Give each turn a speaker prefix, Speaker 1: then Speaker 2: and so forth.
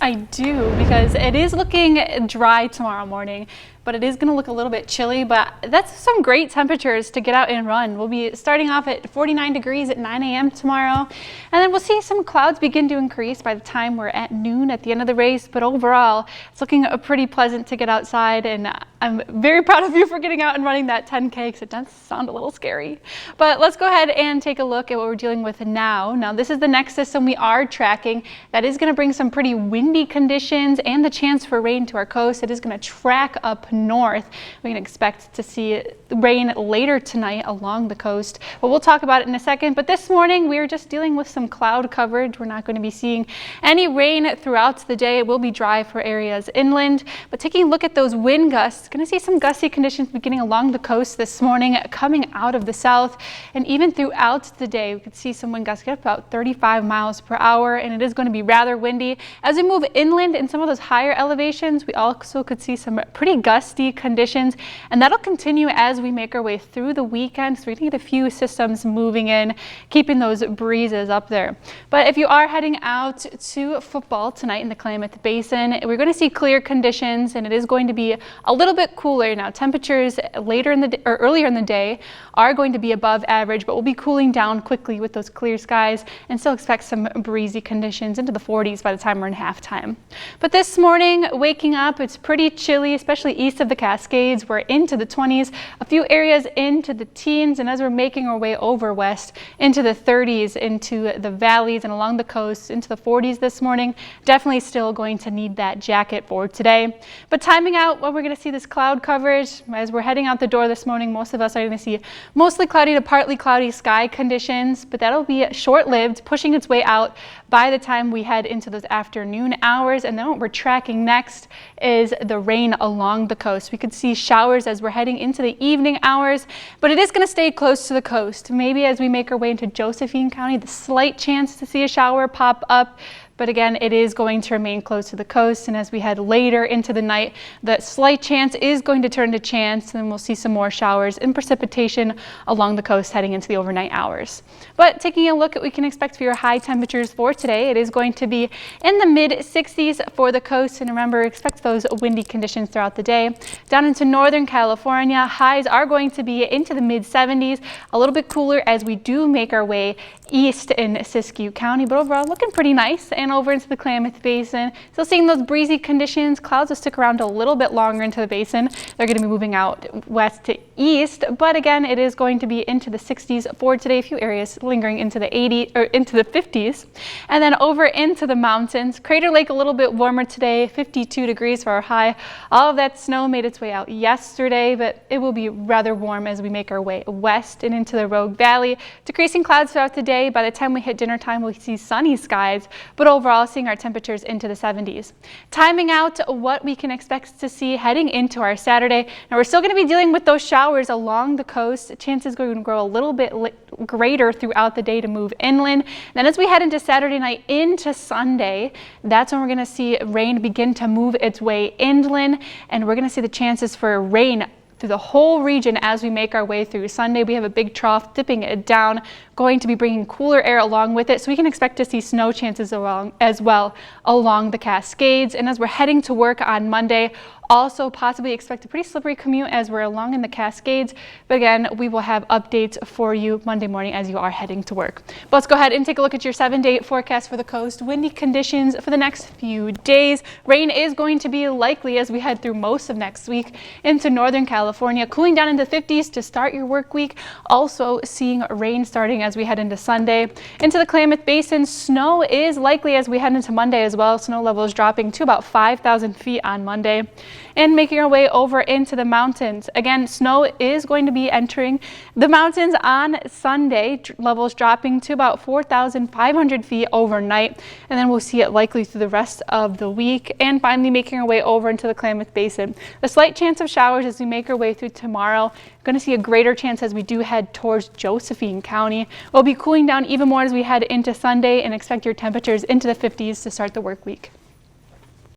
Speaker 1: I do, because it is looking dry tomorrow morning, but it is going to look a little bit chilly, but that's some great temperatures to get out and run. We'll be starting off at 49 degrees at 9 a.m. tomorrow, and then we'll see some clouds begin to increase by the time we're at noon at the end of the race, but overall it's looking pretty pleasant to get outside, and I'm very proud of you for getting out and running that 10K, because it does sound a little scary. But let's go ahead and take a look at what we're dealing with now. Now this is the next system we are tracking that is going to bring some pretty windy conditions and the chance for rain to our coast. It is going to track up north. We can expect to see rain later tonight along the coast, but we'll talk about it in a second. But this morning we are just dealing with some cloud coverage. We're not going to be seeing any rain throughout the day. It will be dry for areas inland, but taking a look at those wind gusts, going to see some gusty conditions beginning along the coast this morning, coming out of the south, and even throughout the day we could see some wind gusts get up about 35 miles per hour, and it is going to be rather windy. As we move inland in some of those higher elevations, we also could see some pretty gusty conditions, and that'll continue as we make our way through the weekend. So we're going to get a few systems moving in, keeping those breezes up there. But if you are heading out to football tonight in the Klamath Basin, we're going to see clear conditions, and it is going to be a little bit cooler. Now temperatures later in the or earlier in the day are going to be above average, but we'll be cooling down quickly with those clear skies, and still expect some breezy conditions into the 40s by the time we're in halftime. But this morning, waking up, it's pretty chilly, especially east of the Cascades. We're into the 20s, a few areas into the teens, and as we're making our way over west into the 30s, into the valleys and along the coast into the 40s this morning. Definitely still going to need that jacket for today. But timing out, well, we're going to see this cloud coverage as we're heading out the door this morning. Most of us are going to see mostly cloudy to partly cloudy sky conditions, but that'll be short-lived, pushing its way out by the time we head into those afternoon hours. And then what we're tracking next is the rain along the coast. We could see showers as we're heading into the evening hours, but it is going to stay close to the coast. Maybe as we make our way into Josephine County, the slight chance to see a shower pop up. But again, it is going to remain close to the coast, and as we head later into the night, that slight chance is going to turn to chance, and then we'll see some more showers and precipitation along the coast heading into the overnight hours. But taking a look at what we can expect for your high temperatures for today, it is going to be in the mid-60s for the coast, and remember, expect those windy conditions throughout the day. Down into Northern California, highs are going to be into the mid-70s, a little bit cooler as we do make our way east in Siskiyou County, but overall looking pretty nice. And over into the Klamath Basin, still seeing those breezy conditions. Clouds will stick around a little bit longer into the basin. They're going to be moving out west to east, but again, it is going to be into the 60s for today. A few areas lingering into the 80s or into the 50s, and then over into the mountains. Crater Lake a little bit warmer today, 52 degrees for our high. All of that snow made its way out yesterday, but it will be rather warm as we make our way west and into the Rogue Valley. Decreasing clouds throughout the day. By the time we hit dinner time, we'll see sunny skies, but overall seeing our temperatures into the 70s. Timing out what we can expect to see heading into our Saturday. Now we're still going to be dealing with those showers along the coast. Chances are going to grow a little bit greater throughout the day to move inland. Then as we head into Saturday night into Sunday, that's when we're going to see rain begin to move its way inland, and we're going to see the chances for rain through the whole region as we make our way through Sunday. We have a big trough dipping it down, going to be bringing cooler air along with it, so we can expect to see snow chances as well along the Cascades. And as we're heading to work on Monday, also possibly expect a pretty slippery commute as we're along in the Cascades. But again, we will have updates for you Monday morning as you are heading to work. But let's go ahead and take a look at your 7-day forecast for the coast. Windy conditions for the next few days. Rain is going to be likely as we head through most of next week into Northern California, cooling down into the 50s to start your work week. Also seeing rain starting as we head into Sunday. Into the Klamath Basin, snow is likely as we head into Monday as well. Snow levels dropping to about 5,000 feet on Monday. And making our way over into the mountains. Again, snow is going to be entering the mountains on Sunday, levels dropping to about 4,500 feet overnight, and then we'll see it likely through the rest of the week, and finally making our way over into the Klamath Basin. A slight chance of showers as we make our way through tomorrow. Going to see a greater chance as we do head towards Josephine County. We'll be cooling down even more as we head into Sunday, and expect your temperatures into the 50s to start the work week.